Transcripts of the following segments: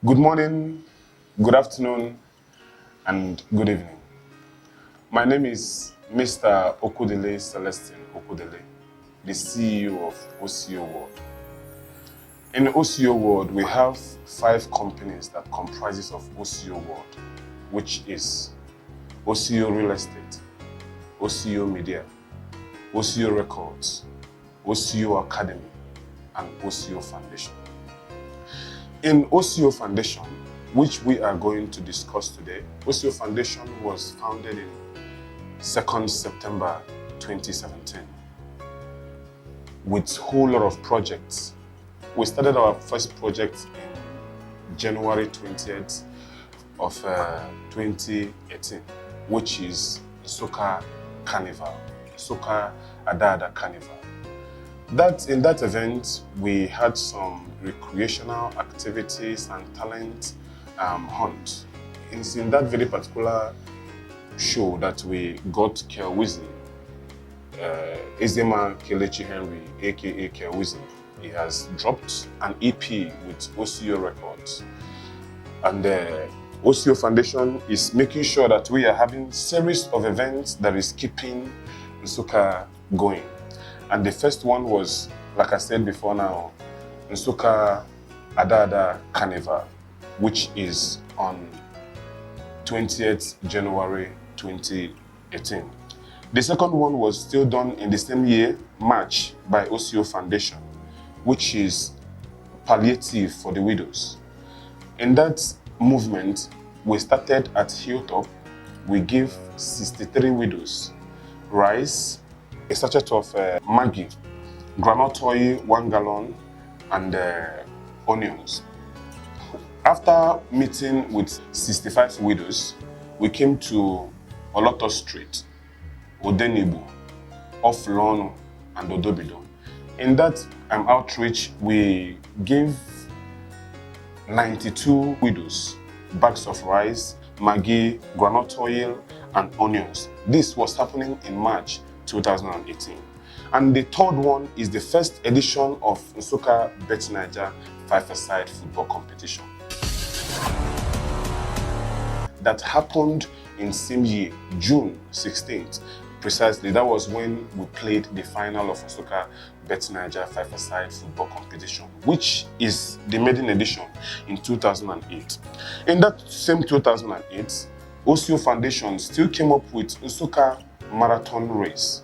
Good morning, good afternoon, and good evening. My name is Mr. Okodele Celestine Okodele, the CEO of OCO World. In OCO World, we have 5 companies that comprises of OCO World, which is OCO Real Estate, OCO Media, OCO Records, OCO Academy, and OCO Foundation. In OCO Foundation, which we are going to discuss today, OCO Foundation was founded in 2nd September 2017 with a whole lot of projects. We started our first project in January 20th of 2018, which is NSUKKA Carnival, NSUKKA Adada Carnival. In that event, we had some recreational activities and talent hunt. It's in that very particular show that we got Kelwizi, Ezema Kelechi Henry, aka Kelwizi. He has dropped an EP with OCO Records. And the OCO Foundation is making sure that we are having a series of events that is keeping NSUKKA going. And the first one was, like I said before now, NSUKKA Adada Carnival, which is on 20th January 2018. The second one was still done in the same year, March, by OCO Foundation, which is palliative for the widows. In that movement, we started at Hilltop. We gave 63 widows rice, a sachet of Maggi, groundnut oil 1 gallon, and onions. After meeting with 65 widows, we came to Oloto Street, Odenibu, off Lono and Odobido. In that outreach, we gave 92 widows bags of rice, Maggi, groundnut oil, and onions. This was happening in March 2018. And the third one is the first edition of NSUKKA BETIJA 5-a-side football competition. That happened in same year, June 16th. Precisely, that was when we played the final of NSUKKA BETIJA 5-a-side football competition, which is the maiden edition in 2008. In that same 2008, OCO Foundation still came up with NSUKKA marathon race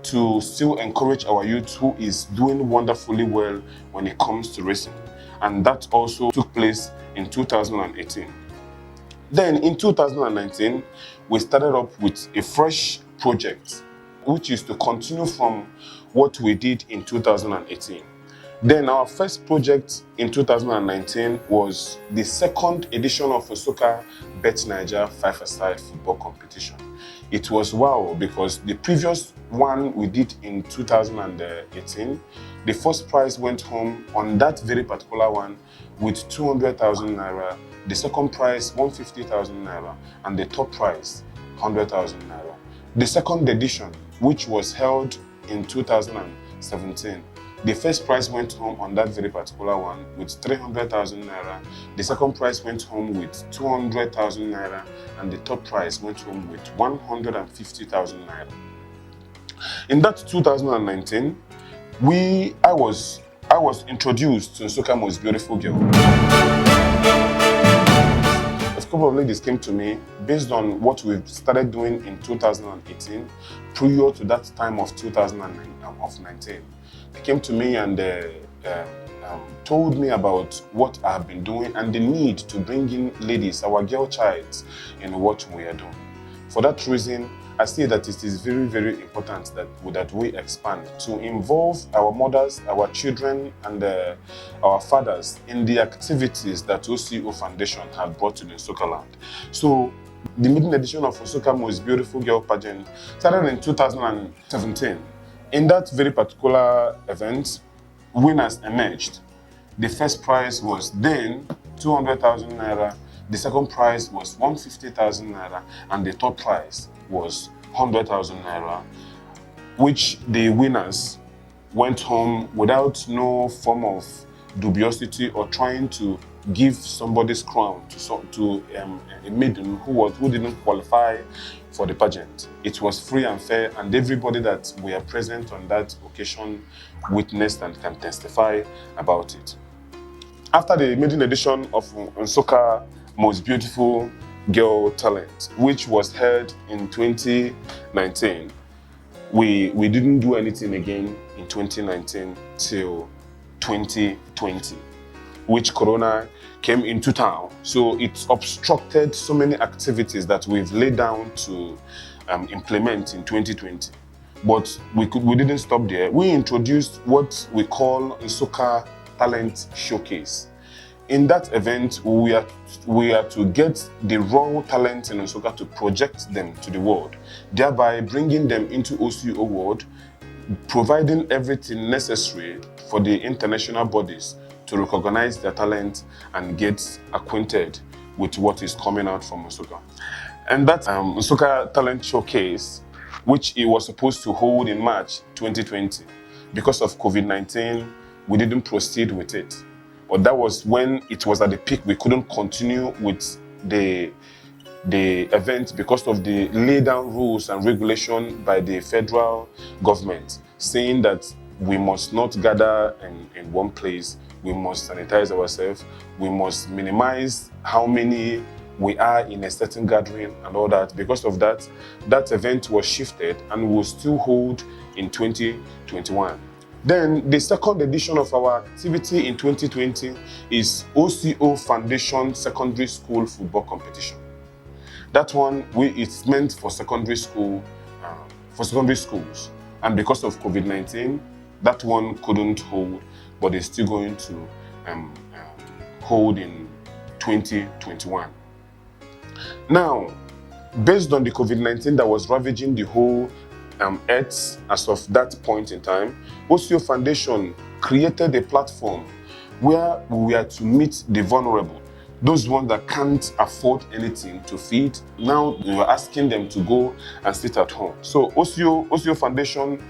to still encourage our youth who is doing wonderfully well when it comes to racing. And that also took place in 2018. Then in 2019, we started up with a fresh project, which is to continue from what we did in 2018. Then our first project in 2019 was the second edition of NSUKKA BETIJA 5-a-side football competition. It was wow because the previous one we did in 2018, the first prize went home on that very particular one with 200,000 naira, the second prize 150,000 naira, and the third prize 100,000 naira. The second edition, which was held in 2017, the first prize went home on that very particular one with 300,000 naira. The second prize went home with 200,000 naira, and the third prize went home with 150,000 naira. In that 2019, I was introduced to NSUKKA Most Beautiful Girl. A couple of ladies came to me based on what we started doing in 2018, prior to that time of 2019. They came to me and told me about what I have been doing and the need to bring in ladies, our girl child, in what we are doing. For that reason, I see that it is very, very important that we expand to involve our mothers, our children, and our fathers in the activities that OCO Foundation have brought to the NSUKKA land. So the maiden edition of NSUKKA Most Beautiful Girl pageant started in 2017. In that very particular event, winners emerged. The first prize was then 200,000 naira, the second prize was 150,000 naira, and the third prize was 100,000 naira, which the winners went home without no form of dubiosity or trying to give somebody's crown to a maiden who didn't qualify for the pageant. It was free and fair, and everybody that were present on that occasion witnessed and can testify about it. After the maiden edition of NSUKKA Most Beautiful Girl Talent, which was held in 2019, we didn't do anything again in 2019 till 2020, which Corona came into town. So it obstructed so many activities that we've laid down to implement in 2020. But we didn't stop there. We introduced what we call NSUKKA Talent Showcase. In that event, we are to get the raw talent in NSUKKA to project them to the world, thereby bringing them into OCOWORLD, providing everything necessary for the international bodies to recognize their talent and get acquainted with what is coming out from NSUKKA. And that NSUKKA Talent Showcase, which it was supposed to hold in March 2020, because of COVID-19, we didn't proceed with it. But that was when it was at the peak. We couldn't continue with the event because of the laid down rules and regulation by the federal government, saying that we must not gather in one place, we must sanitize ourselves, we must minimize how many we are in a certain gathering and all that. Because of that, that event was shifted and will still hold in 2021. Then the second edition of our activity in 2020 is OCO Foundation Secondary School Football Competition. That one, it's meant for secondary schools, and because of COVID-19, that one couldn't hold, but it's still going to hold in 2021. Now, based on the COVID-19 that was ravaging the whole Earth as of that point in time, OCO Foundation created a platform where we are to meet the vulnerable, those ones that can't afford anything to feed. Now we are asking them to go and sit at home. So OCO Foundation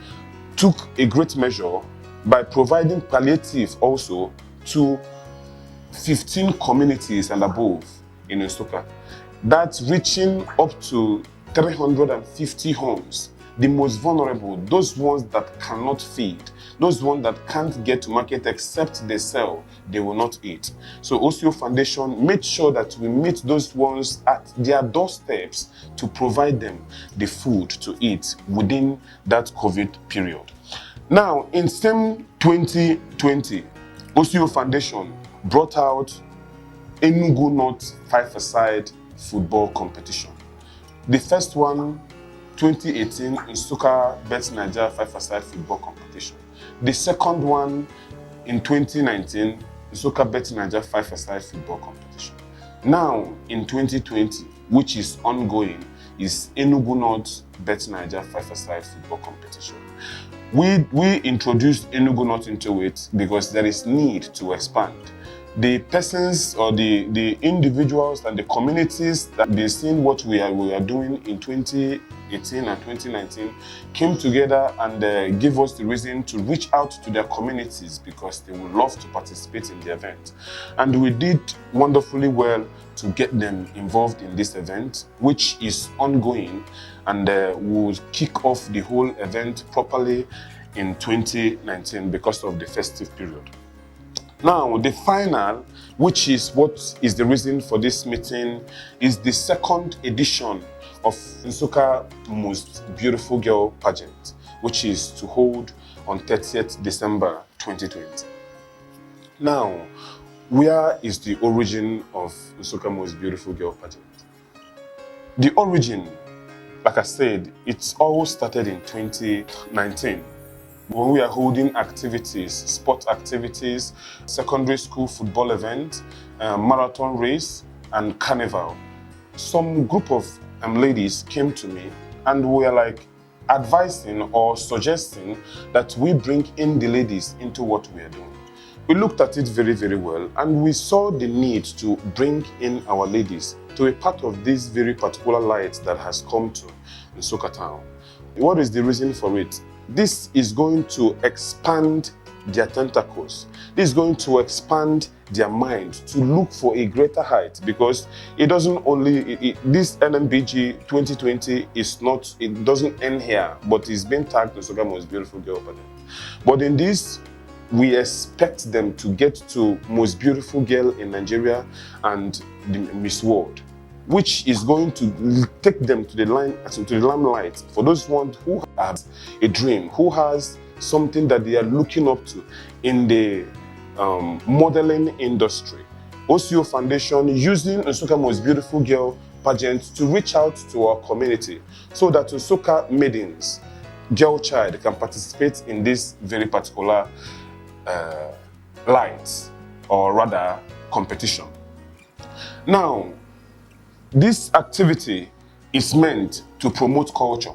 took a great measure by providing palliative also to 15 communities and above in NSUKKA. That's reaching up to 350 homes. The most vulnerable, those ones that cannot feed, those ones that can't get to market except they sell, they will not eat. So OCO Foundation made sure that we meet those ones at their doorsteps to provide them the food to eat within that COVID period. Now, in same 2020, OCO Foundation brought out ENUGU North 5-a-side football competition. The first one, 2018 NSUKKA BETIJA 5-a-side football competition. The second one in 2019 NSUKKA BETIJA 5-a-side football competition. Now in 2020, which is ongoing, is ENUGU North BETIJA 5-a-side football competition. We introduced ENUGU North into it because there is need to expand. The persons or the individuals and the communities that they seen what we are doing in 2018 and 2019 came together and gave us the reason to reach out to their communities because they would love to participate in the event. And we did wonderfully well to get them involved in this event, which is ongoing, and we'll kick off the whole event properly in 2019 because of the festive period. Now, the final, which is what is the reason for this meeting, is the second edition of NSUKKA Most Beautiful Girl Pageant, which is to hold on 30th December 2020. Now, where is the origin of NSUKKA Most Beautiful Girl Pageant? The origin, like I said, it's all started in 2019. When we are holding activities, sport activities, secondary school football event, marathon race, and carnival, some group of ladies came to me and were like advising or suggesting that we bring in the ladies into what we are doing. We looked at it very, very well, and we saw the need to bring in our ladies to a part of this very particular light that has come to NSUKKA town. What is the reason for it? This is going to expand their tentacles. This is going to expand their mind to look for a greater height, because it doesn't only, this NMBG 2020 is not, it doesn't end here, but it's been tagged NSUKKA Most Beautiful Girl Pageant. But in this, we expect them to get to Most Beautiful Girl in Nigeria and the Miss World, which is going to take them to the limelight for those ones who have a dream, who has something that they are looking up to in the modeling industry. OCO Foundation using NSUKKA Most Beautiful Girl Pageant to reach out to our community so that NSUKKA maidens, girl child, can participate in this very particular light, or rather competition. Now, this activity is meant to promote culture.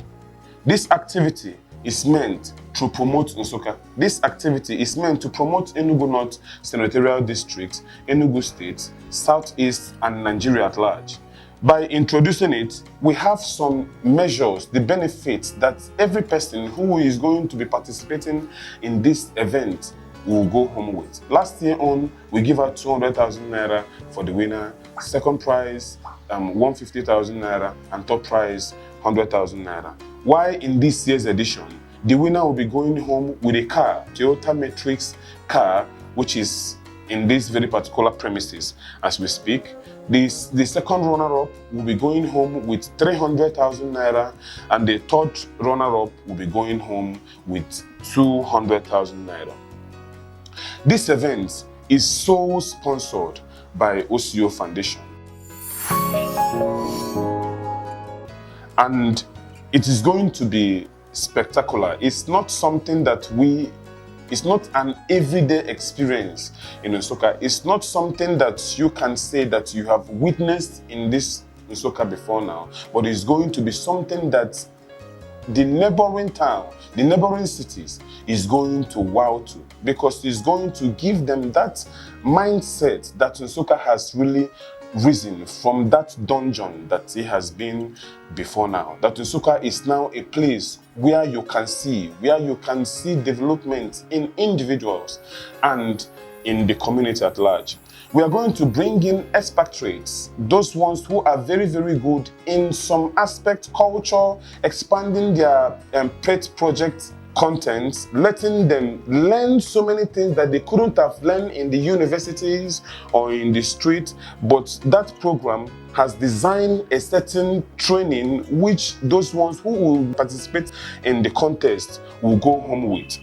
This activity is meant to promote NSUKKA. This activity is meant to promote ENUGU North Senatorial District, ENUGU State, Southeast, and Nigeria at large. By introducing it, we have some measures, the benefits that every person who is going to be participating in this event will go home with. Last year on, we give out 200,000 naira for the winner, second prize 150,000 naira, and third prize 100,000 naira. While in this year's edition, the winner will be going home with a car, Toyota Matrix car, which is in this very particular premises as we speak. The second runner-up will be going home with 300,000 naira, and the third runner-up will be going home with 200,000 naira. This event is so sponsored by OCO Foundation, and it is going to be spectacular. It's not something that it's not an everyday experience in NSUKKA. It's not something that you can say that you have witnessed in this NSUKKA before now, but it's going to be something that the neighboring town, the neighboring cities is going to wow to, because it's going to give them that mindset that NSUKKA has really risen from that dungeon that it has been before now. That NSUKKA is now a place where you can see development in individuals and in the community at large. We are going to bring in expatriates, those ones who are very, very good in some aspect, culture, expanding their pet project content, letting them learn so many things that they couldn't have learned in the universities or in the street. But that program has designed a certain training which those ones who will participate in the contest will go home with.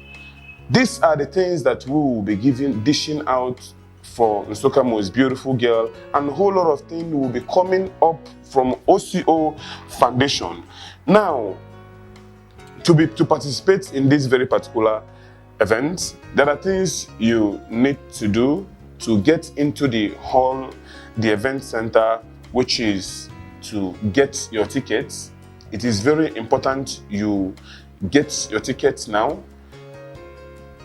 These are the things that we will be dishing out for NSUKKA Most Beautiful Girl, and a whole lot of things will be coming up from OCO Foundation. Now, to participate in this very particular event, there are things you need to do to get into the hall, the event center, which is to get your tickets. It is very important you get your tickets now.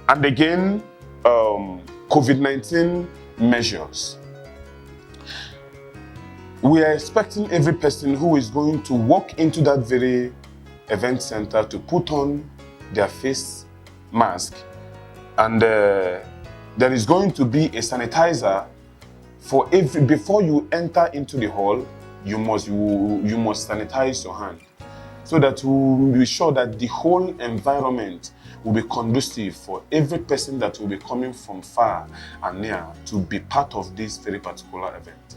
And again, COVID-19 measures. We are expecting every person who is going to walk into that very event center to put on their face mask, and there is going to be a sanitizer for before you enter into the hall. You must sanitize your hand, so that we will be sure that the whole environment will be conducive for every person that will be coming from far and near to be part of this very particular event.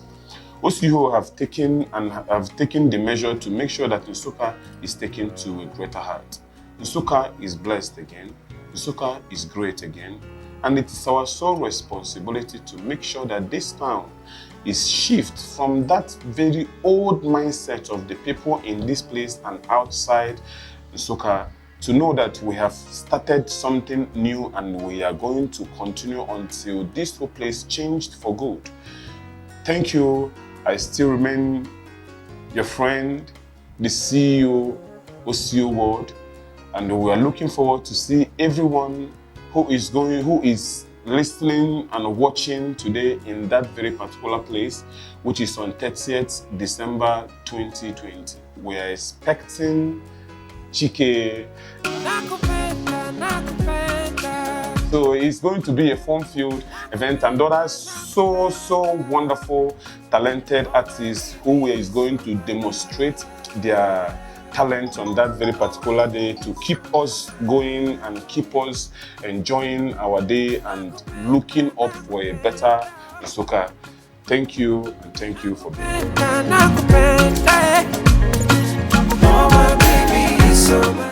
OCO have taken the measure to make sure that NSUKKA is taken to a greater height. NSUKKA is blessed again. NSUKKA is great again. And it is our sole responsibility to make sure that this town is shift from that very old mindset of the people in this place and outside NSUKKA, to know that we have started something new and we are going to continue until this whole place changed for good. Thank you. I still remain your friend, the CEO OCOWORLD, and we are looking forward to see everyone who is listening and watching today in that very particular place, which is on 30th December 2020. We are expecting Chike. So it's going to be a fun-filled event, and there are so wonderful, talented artists who is going to demonstrate their talent on that very particular day to keep us going and keep us enjoying our day and looking up for a better NSUKKA. Thank you, and thank you for being here.